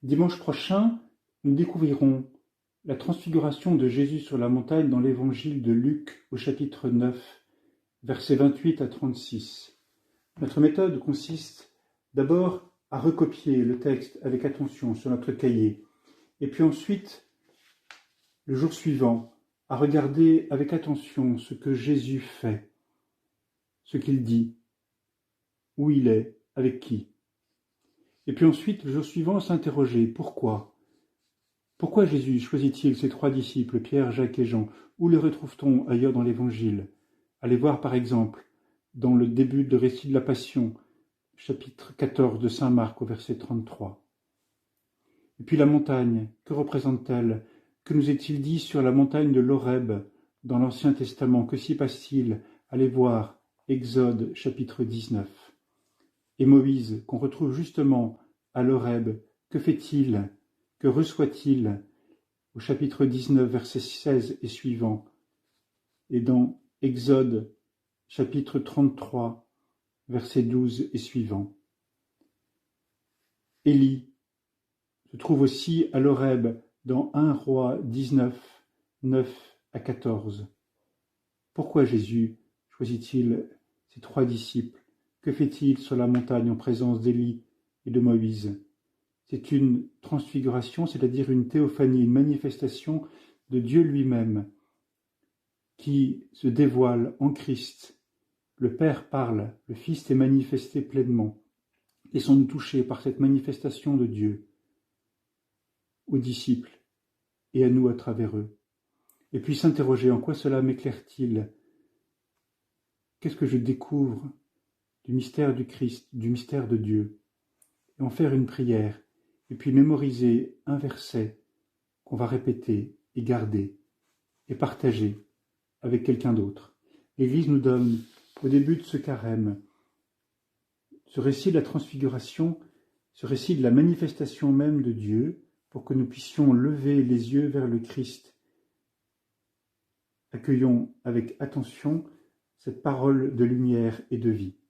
Dimanche prochain, nous découvrirons la transfiguration de Jésus sur la montagne dans l'évangile de Luc au chapitre 9, versets 28 à 36. Notre méthode consiste d'abord à recopier le texte avec attention sur notre cahier, et puis ensuite, le jour suivant, à regarder avec attention ce que Jésus fait, ce qu'il dit, où il est, avec qui. Et puis ensuite, le jour suivant, s'interroger pourquoi. Pourquoi Jésus choisit-il ses trois disciples, Pierre, Jacques et Jean? Où les retrouve-t-on ailleurs dans l'Évangile? Allez voir par exemple dans le début de récit de la Passion, chapitre 14 de saint Marc au verset 33. Et puis la montagne, que représente-t-elle? Que nous est-il dit sur la montagne de l'Horeb dans l'Ancien Testament? Que s'y passe-t-il? Allez voir Exode chapitre 19. Et Moïse, qu'on retrouve justement à l'Horeb, que fait-il? Que reçoit-il au chapitre 19, verset 16 et suivant? Et dans Exode chapitre 33, verset 12 et suivant. Élie se trouve aussi à l'Horeb dans 1 Roi 19, 9 à 14. Pourquoi Jésus choisit-il ses trois disciples? Que fait-il sur la montagne en présence d'Élie et de Moïse? C'est une transfiguration, c'est-à-dire une théophanie, une manifestation de Dieu lui-même qui se dévoile en Christ. Le Père parle, le Fils est manifesté pleinement. Laissons-nous toucher par cette manifestation de Dieu aux disciples et à nous à travers eux. Et puis s'interroger, en quoi cela m'éclaire-t-il? Qu'est-ce que je découvre du mystère du Christ, du mystère de Dieu? Et en faire une prière, et puis mémoriser un verset qu'on va répéter et garder et partager avec quelqu'un d'autre. L'Église nous donne, au début de ce carême, ce récit de la transfiguration, ce récit de la manifestation même de Dieu, pour que nous puissions lever les yeux vers le Christ. Accueillons avec attention cette parole de lumière et de vie.